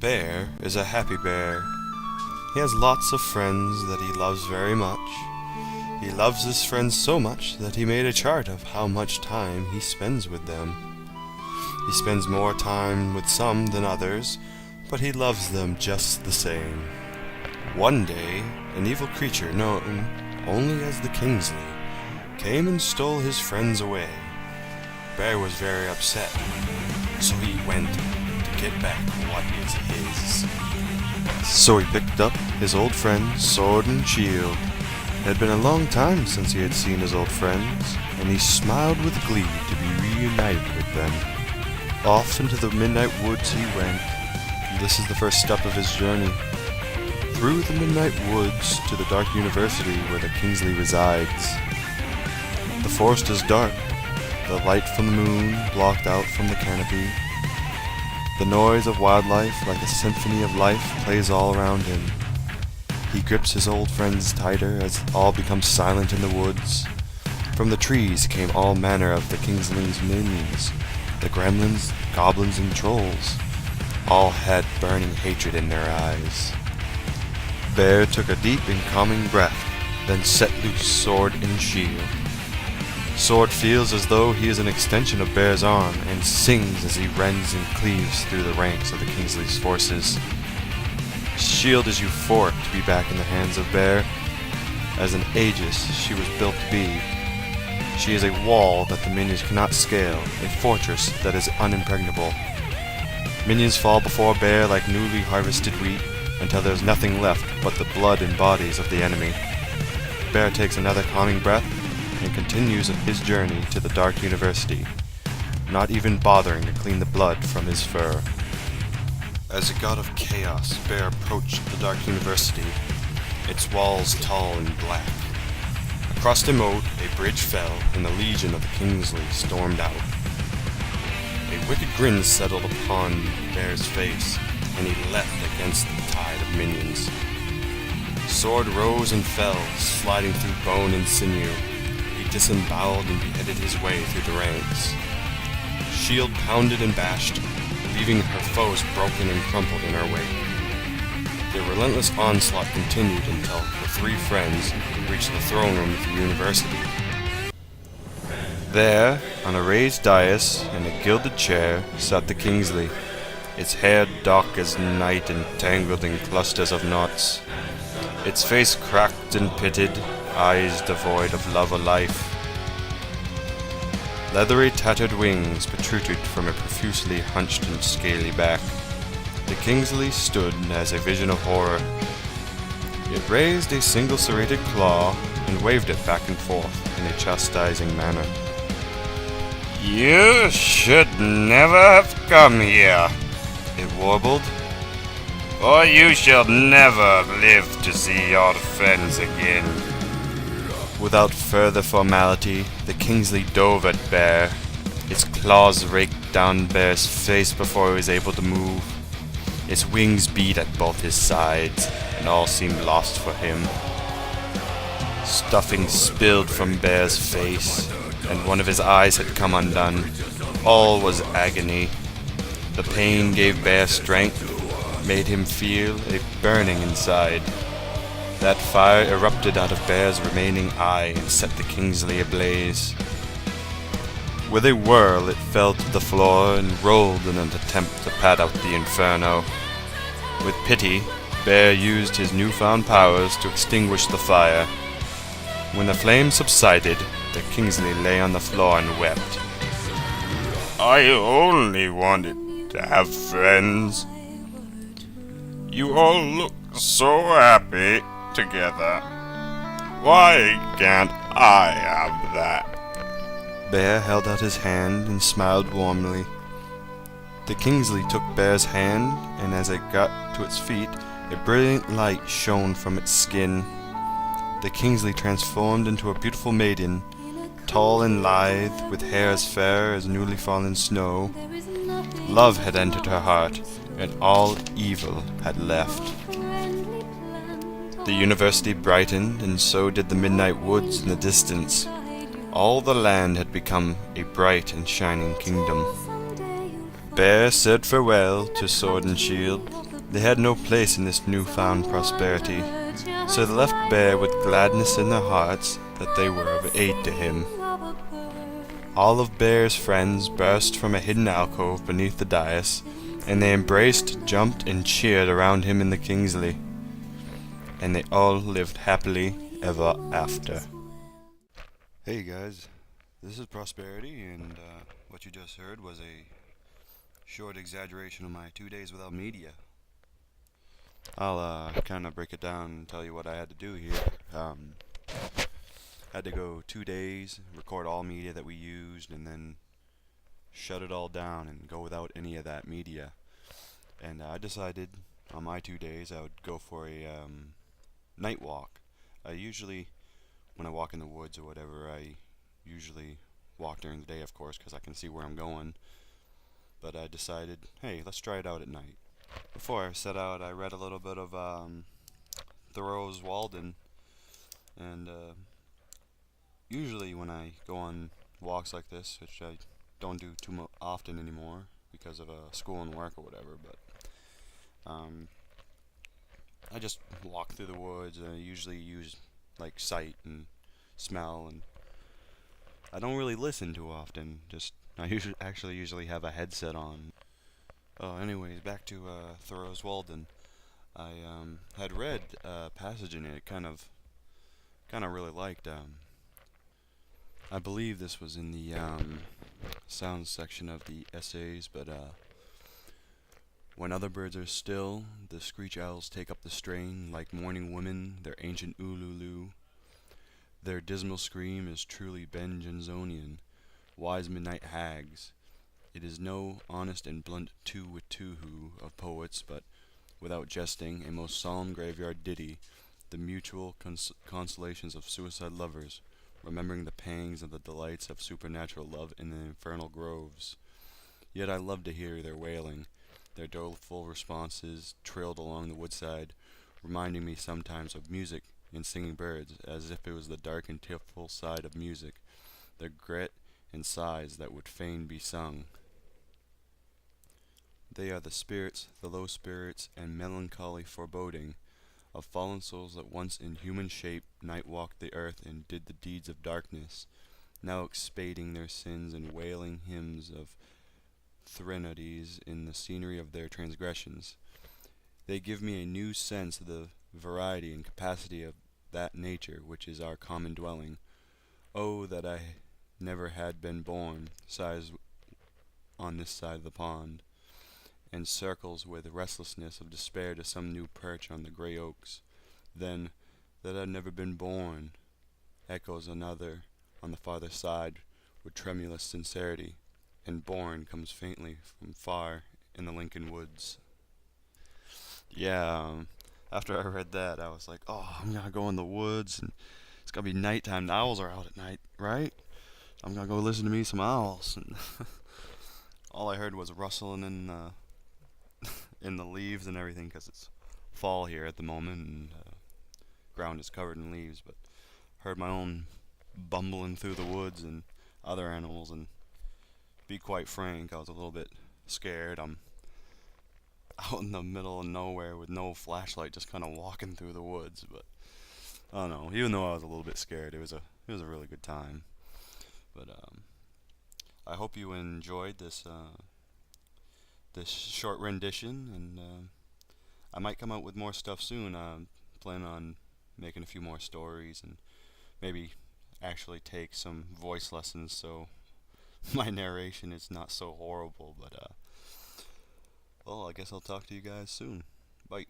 Bear is a happy bear. He has lots of friends that he loves very much. He loves his friends so much that he made a chart of how much time he spends with them. He spends more time with some than others, but he loves them just the same. One day, an evil creature known only as the Kingsley came and stole his friends away. Bear was very upset, so he went to get back what is his. So he picked up his old friends, Sword and Shield. It had been a long time since he had seen his old friends, and he smiled with glee to be reunited with them. Off into the midnight woods he went. This is the first step of his journey. Through the midnight woods to the dark university where the Kingsley resides. The forest is dark, the light from the moon blocked out from the canopy. The noise of wildlife, like a symphony of life, plays all around him. He grips his old friends tighter as all becomes silent in the woods. From the trees came all manner of the Kingsley's minions, the gremlins, goblins, and trolls. All had burning hatred in their eyes. Bear took a deep and calming breath, then set loose Sword and Shield. Sword feels as though he is an extension of Bear's arm, and sings as he rends and cleaves through the ranks of the Kingsley's forces. Shield is euphoric to be back in the hands of Bear. As an Aegis, she was built to be. She is a wall that the minions cannot scale, a fortress that is unimpregnable. Minions fall before Bear like newly harvested wheat, until there is nothing left but the blood and bodies of the enemy. Bear takes another calming breath, and continues his journey to the Dark University, not even bothering to clean the blood from his fur. As a god of chaos, Bear approached the Dark University, its walls tall and black. Across the moat, a bridge fell, and the legion of the Kingsley stormed out. A wicked grin settled upon Bear's face, and he leapt against the tide of minions. Sword rose and fell, sliding through bone and sinew. He disemboweled and beheaded his way through the ranks. Shield pounded and bashed, leaving her foes broken and crumpled in her wake. Their relentless onslaught continued until the three friends reached the throne room of the university. There, on a raised dais and a gilded chair, sat the Kingsley, its hair dark as night and tangled in clusters of knots, its face cracked and pitted, eyes devoid of love or life. Leathery tattered wings protruded from a profusely hunched and scaly back. The Kingsley stood as a vision of horror. It raised a single serrated claw and waved it back and forth in a chastising manner. "You should never have come here," it warbled, "or you shall never live to see your friends again." Without further formality, the Kingsley dove at Bear. Its claws raked down Bear's face before he was able to move. Its wings beat at both his sides, and all seemed lost for him. Stuffing spilled from Bear's face, and one of his eyes had come undone. All was agony. The pain gave Bear strength, made him feel a burning inside. That fire erupted out of Bear's remaining eye and set the Kingsley ablaze. With a whirl, it fell to the floor and rolled in an attempt to pad out the inferno. With pity, Bear used his newfound powers to extinguish the fire. When the flame subsided, the Kingsley lay on the floor and wept. "I only wanted to have friends. You all look so happy together. Why can't I have that?" Bear held out his hand and smiled warmly. The Kingsley took Bear's hand, and as it got to its feet, a brilliant light shone from its skin. The Kingsley transformed into a beautiful maiden, tall and lithe, with hair as fair as newly fallen snow. Love had entered her heart, and all evil had left. The university brightened, and so did the midnight woods in the distance. All the land had become a bright and shining kingdom. Bear said farewell to Sword and Shield, They had no place in this newfound prosperity, so they left Bear with gladness in their hearts that they were of aid to him. All of Bear's friends burst from a hidden alcove beneath the dais, and they embraced, jumped, and cheered around him in the Kingsley. And they all lived happily ever after. Hey guys, this is Prosperity, and what you just heard was a short exaggeration of my 2 days without media. I'll kind of break it down and tell you what I had to do here. Had to go 2 days, record all media that we used, and then shut it all down and go without any of that media. And I decided on my 2 days I would go for a night walk. I usually, when I walk in the woods or whatever, I usually walk during the day, of course, because I can see where I'm going. But I decided, hey, let's try it out at night. Before I set out, I read a little bit of Thoreau's Walden, and usually when I go on walks like this, which I don't do too often anymore because of school and work or whatever, but I just walk through the woods, and I usually use like sight and smell, and I don't really listen too often. Just I usually have a headset on. Anyways, back to Thoreau's Walden. I had read a passage in it, kind of really liked. I believe this was in the sounds section of the essays, but when other birds are still, the screech owls take up the strain like morning women, their ancient ululu. Their dismal scream is truly Ben Jonsonian, wise midnight hags. It is no honest and blunt too-with-too-hoo of poets, but, without jesting, a most solemn graveyard ditty, the mutual consolations of suicide lovers, remembering the pangs and the delights of supernatural love in the infernal groves. Yet I love to hear their wailing, their doleful responses trilled along the woodside, reminding me sometimes of music and singing birds, as if it was the dark and tearful side of music, their grit and sighs that would fain be sung. They are the spirits, the low spirits, and melancholy foreboding of fallen souls that once in human shape night walked the earth and did the deeds of darkness, now expiating their sins and wailing hymns of threnodies in the scenery of their transgressions. They give me a new sense of the variety and capacity of that nature which is our common dwelling. Oh, that I never had been born, sighs on this side of the pond, and circles with restlessness of despair to some new perch on the grey oaks. Then, that I've never been born, echoes another on the farther side with tremulous sincerity, and born comes faintly from far in the Lincoln woods. Yeah, after I read that, I was like, oh, I'm gonna go in the woods, and it's gonna be nighttime. The owls are out at night, right? I'm gonna go listen to me some owls. And all I heard was rustling in the leaves and everything, because it's fall here at the moment, and ground is covered in leaves. But heard my own bumbling through the woods and other animals, and be quite frank, I was a little bit scared. I'm out in the middle of nowhere with no flashlight, just kind of walking through the woods. But I don't know. Even though I was a little bit scared, it was a really good time. But I hope you enjoyed this short rendition, and I might come out with more stuff soon. I'm planning on making a few more stories, and maybe actually take some voice lessons so my narration is not so horrible. But well, I guess I'll talk to you guys soon. Bye.